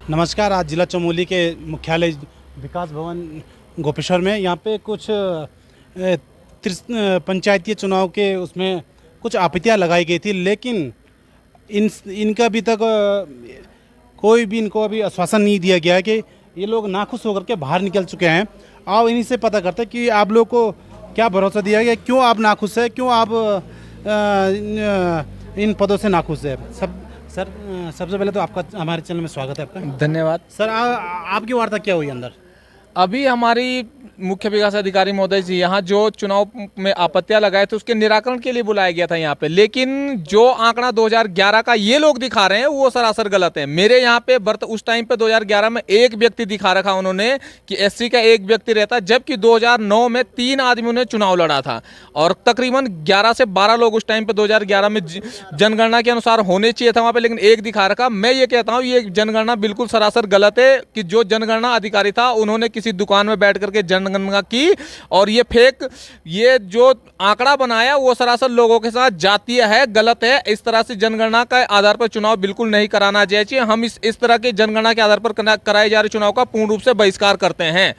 नमस्कार। आज जिला चमोली के मुख्यालय विकास भवन गोपेश्वर में यहाँ पे कुछ पंचायती चुनाव के उसमें कुछ आपत्तियाँ लगाई गई थी, लेकिन इनका अभी तक कोई भी इनको अभी आश्वासन नहीं दिया गया है कि ये लोग नाखुश होकर के बाहर निकल चुके हैं। आओ इन्हीं से पता करते हैं कि आप लोग को क्या भरोसा दिया गया, क्यों आप नाखुश है, क्यों आप इन पदों से नाखुश है। सर सबसे पहले तो आपका हमारे चैनल में स्वागत है आपका। धन्यवाद सर आपकी वार्ता क्या हुई अंदर? अभी हमारी मुख्य विकास अधिकारी महोदय जी यहाँ जो चुनाव में आपत्तियां लगाए थे उसके निराकरण के लिए बुलाया गया था यहाँ पे, लेकिन जो आंकड़ा 2011 का ये लोग दिखा रहे हैं वो सरासर गलत है। मेरे यहाँ पे उस टाइम पे 2011 में एक व्यक्ति दिखा रखा उन्होंने कि एससी का एक व्यक्ति रहता, जबकि 2009 में 3 आदमियों ने चुनाव लड़ा था और तकरीबन 11 से 12 लोग उस टाइम पे 2011 में जनगणना के अनुसार होने चाहिए था वहाँ पे, लेकिन एक दिखा रखा। मैं ये कहता हूँ ये जनगणना बिल्कुल सरासर गलत है कि जो जनगणना अधिकारी था उन्होंने किसी दुकान में बैठ करके जनगणना की और ये फेक, ये जो आंकड़ा बनाया वो सरासर लोगों के साथ जातीय है, गलत है। इस तरह से जनगणना के आधार पर चुनाव बिल्कुल नहीं कराना चाहिए। हम इस तरह के जनगणना के आधार पर कराए जा रहे चुनाव का पूर्ण रूप से बहिष्कार करते हैं।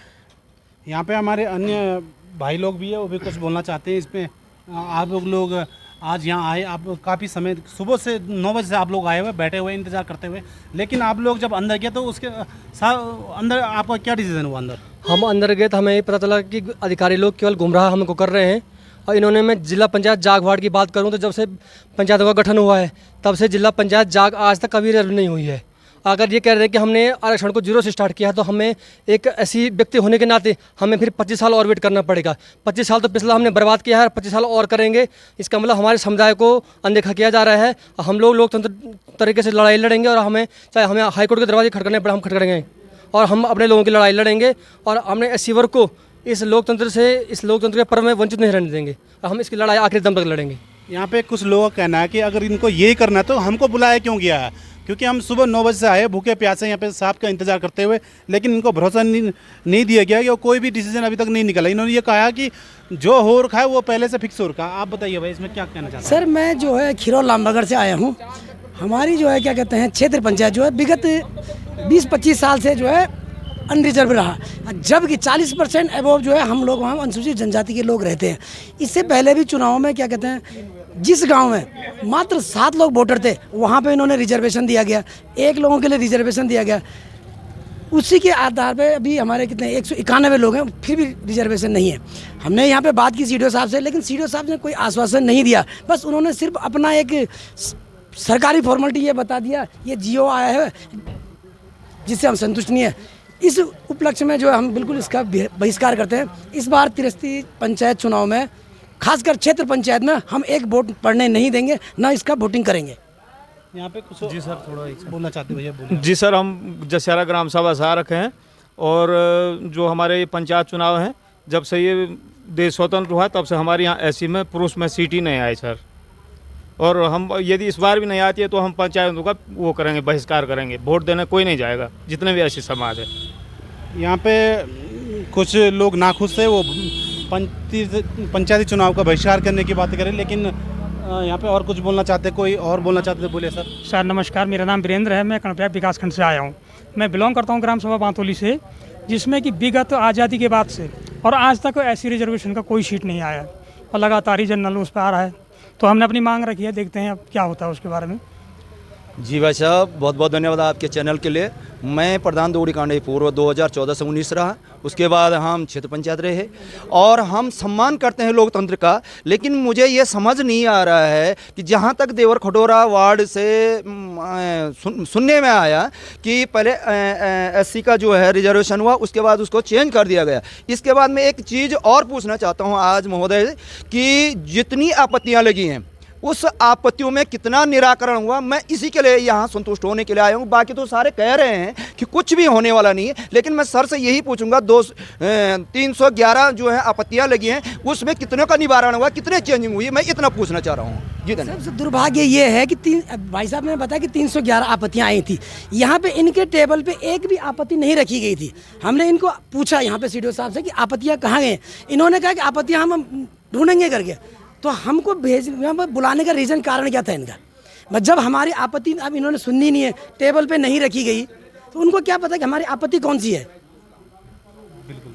यहाँ पे हमारे अन्य भाई लोग भी है, वो भी कुछ बोलना चाहते हैं इसमें। आप लोग आज यहाँ आए, आप काफ़ी समय सुबह से 9 बजे से आप लोग आए हुए बैठे हुए इंतज़ार करते हुए, लेकिन आप लोग जब अंदर गए तो उसके अंदर आपका क्या डिसीजन हुआ? अंदर हम अंदर गए तो हमें ये पता चला कि अधिकारी लोग केवल गुमराह हमको कर रहे हैं। और इन्होंने, मैं जिला पंचायत जाग वार्ड की बात करूं तो जब से पंचायतों का गठन हुआ है तब से जिला पंचायत जाग आज तक कभी रद्द नहीं हुई है। अगर ये कह रहे हैं कि हमने आरक्षण को 0 से स्टार्ट किया है तो हमें एक ऐसी व्यक्ति होने के नाते हमें फिर 25 साल और वेट करना पड़ेगा। 25 साल तो पिछला हमने बर्बाद किया है और 25 साल और करेंगे। इसका मतलब हमारे समुदाय को अनदेखा किया जा रहा है। हम लोग लोकतंत्र तरीके से लड़ाई लड़ेंगे और हमें चाहे हमें हाईकोर्ट के दरवाजे खटखटाने पड़े, हम खटखटाएंगे और हम अपने लोगों की लड़ाई लड़ेंगे और हमने एससी वर्ग को इस लोकतंत्र के पर्व में वंचित नहीं रहने देंगे और हम इसकी लड़ाई आखिरी दम तक लड़ेंगे। यहाँ पे कुछ लोगों का कहना है कि अगर इनको यही करना है तो हमको बुलाया क्यों गया है, क्योंकि हम सुबह 9 बजे से आए भूखे प्यासे यहाँ पे साहब का इंतजार करते हुए, लेकिन इनको भरोसा नहीं दिया गया कि कोई भी डिसीजन अभी तक नहीं निकला। इन्होंने ये कहा कि जो हो रखा है वो पहले से फिक्स हो रखा है। आप बताइए भाई इसमें क्या कहना चाहते हैं? सर मैं जो है खीरों लामबगढ़ से आया हूँ। हमारी जो है क्या कहते हैं क्षेत्र पंचायत जो है विगत 20-25 साल से जो है अनरिजर्व रहा, जबकि 40% एबोव जो है हम लोग वहाँ अनुसूचित जनजाति के लोग रहते हैं। इससे पहले भी चुनाव में क्या कहते हैं जिस गांव में मात्र 7 लोग वोटर थे वहाँ पे इन्होंने रिजर्वेशन दिया गया, 1 लोगों के लिए रिजर्वेशन दिया गया। उसी के आधार पे अभी हमारे कितने 191 लोग हैं, फिर भी रिजर्वेशन नहीं है। हमने यहाँ पे बात की सीडीओ साहब से, लेकिन सीडीओ साहब ने कोई आश्वासन नहीं दिया। बस उन्होंने सिर्फ अपना एक सरकारी फॉर्मेलिटी ये बता दिया, ये जीओ आया है जिससे हम संतुष्ट नहीं है। इस उपलक्ष्य में जो है हम बिल्कुल इसका बहिष्कार करते हैं। इस बार तिरस्ती पंचायत चुनाव में खासकर क्षेत्र पंचायत में हम एक वोट पड़ने नहीं देंगे, ना इसका वोटिंग करेंगे। यहाँ पे कुछ जी सर थोड़ा बोलना चाहते भैया बोलिए। जी सर, हम जसियारा ग्राम सभा से आ रखे हैं और जो हमारे पंचायत चुनाव हैं जब से ये देश स्वतंत्र हुआ तब से हमारे यहाँ एससी में पुरुष में सीट ही नहीं आई सर। और हम यदि इस बार भी नहीं आती है तो हम पंचायतों का वो करेंगे, बहिष्कार करेंगे, वोट देने कोई नहीं जाएगा जितने भी ऐसी समाज है। यहाँ पे कुछ लोग नाखुश थे, वो पंचायती चुनाव का बहिष्कार करने की बात करें, लेकिन यहाँ पे और कुछ बोलना चाहते, कोई और बोलना चाहते बोले सर। सर नमस्कार, मेरा नाम वीरेंद्र है, मैं कणपया विकासखंड से आया हूँ। मैं बिलोंग करता हूँ ग्राम सभा बांतोली से, जिसमें कि विगत आज़ादी के बाद से और आज तक ऐसी रिजर्वेशन का कोई सीट नहीं आया और लगातार ही जनरल उस पर आ रहा है। तो हमने अपनी मांग रखी है, देखते हैं अब क्या होता है उसके बारे में। जी भाई साहब, बहुत बहुत धन्यवाद आपके चैनल के लिए। मैं प्रधान दौड़ी कांडे पूर्व 2014 से 19 रहा, उसके बाद हम क्षेत्र पंचायत रहे और हम सम्मान करते हैं लोकतंत्र का। लेकिन मुझे ये समझ नहीं आ रहा है कि जहाँ तक देवर खटोरा वार्ड से सुनने में आया कि पहले एससी का जो है रिजर्वेशन हुआ, उसके बाद उसको चेंज कर दिया गया। इसके बाद मैं एक चीज़ और पूछना चाहता हूँ आज महोदय कि जितनी आपत्तियाँ लगी हैं उस आपत्तियों में कितना निराकरण हुआ, मैं इसी के लिए यहाँ संतुष्ट होने के लिए आया हूँ। बाकी तो सारे कह रहे हैं कि कुछ भी होने वाला नहीं है, लेकिन मैं सर से यही पूछूंगा 311 जो है आपत्तियाँ लगी हैं उसमें कितने का निवारण हुआ, कितने चेंजिंग हुई, मैं इतना पूछना चाह रहा हूँ। जी धन्यवाद। सबसे दुर्भाग्य ये है कि भाई साहब ने बताया कि 311 आपत्तियाँ आई थी। यहाँ पे इनके टेबल पे एक भी आपत्ति नहीं रखी गई थी। हमने इनको पूछा यहाँ पे सीडीओ साहब से कि आपत्तियाँ कहाँ गए, इन्होंने कहा कि आपत्तियाँ हम ढूंढेंगे करके। तो हमको बुलाने का रीज़न कारण क्या था इनका? जब हमारी आपत्ति अब इन्होंने सुननी नहीं है, टेबल पे नहीं रखी गई, तो उनको क्या पता कि हमारी आपत्ति कौन सी है।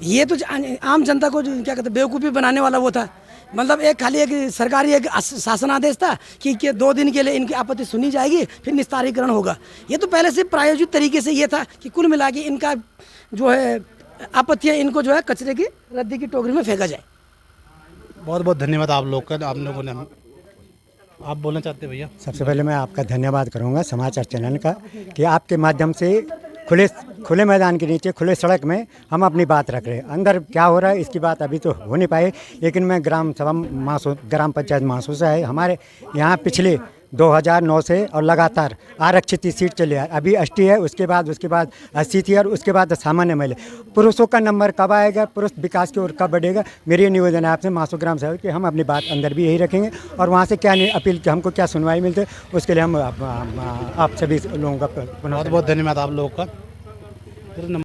ये तो आम जनता को क्या कहते हैं बेवकूफ़ी बनाने वाला वो था। मतलब एक खाली एक सरकारी एक शासन आदेश था कि 2 दिन के लिए इनकी आपत्ति सुनी जाएगी, फिर निस्तारीकरण होगा। ये तो पहले से प्रायोजित तरीके से ये था कि कुल मिला के इनका जो है आपत्तियाँ इनको जो है कचरे की रद्दी की टोकरी में फेंका जाए। बहुत बहुत धन्यवाद आप लोगों ने। आप बोलना चाहते हैं भैया? सबसे पहले मैं आपका धन्यवाद करूंगा समाचार चैनल का कि आपके माध्यम से खुले मैदान के नीचे खुले सड़क में हम अपनी बात रख रहे हैं। अंदर क्या हो रहा है इसकी बात अभी तो हो नहीं पाए, लेकिन मैं ग्राम पंचायत मासू से है। हमारे यहाँ पिछले 2009 से और लगातार आरक्षित सीट चली है। अभी एसटी है, उसके बाद 80 थी और उसके बाद सामान्य महिला। पुरुषों का नंबर कब आएगा, पुरुष विकास की ओर कब बढ़ेगा, मेरी निवेदन है आपसे मासू ग्राम से कि हम अपनी बात अंदर भी यही रखेंगे और वहाँ से क्या अपील हमको क्या सुनवाई मिलती है उसके लिए हम आप सभी लोगों का बहुत बहुत धन्यवाद आप लोगों का।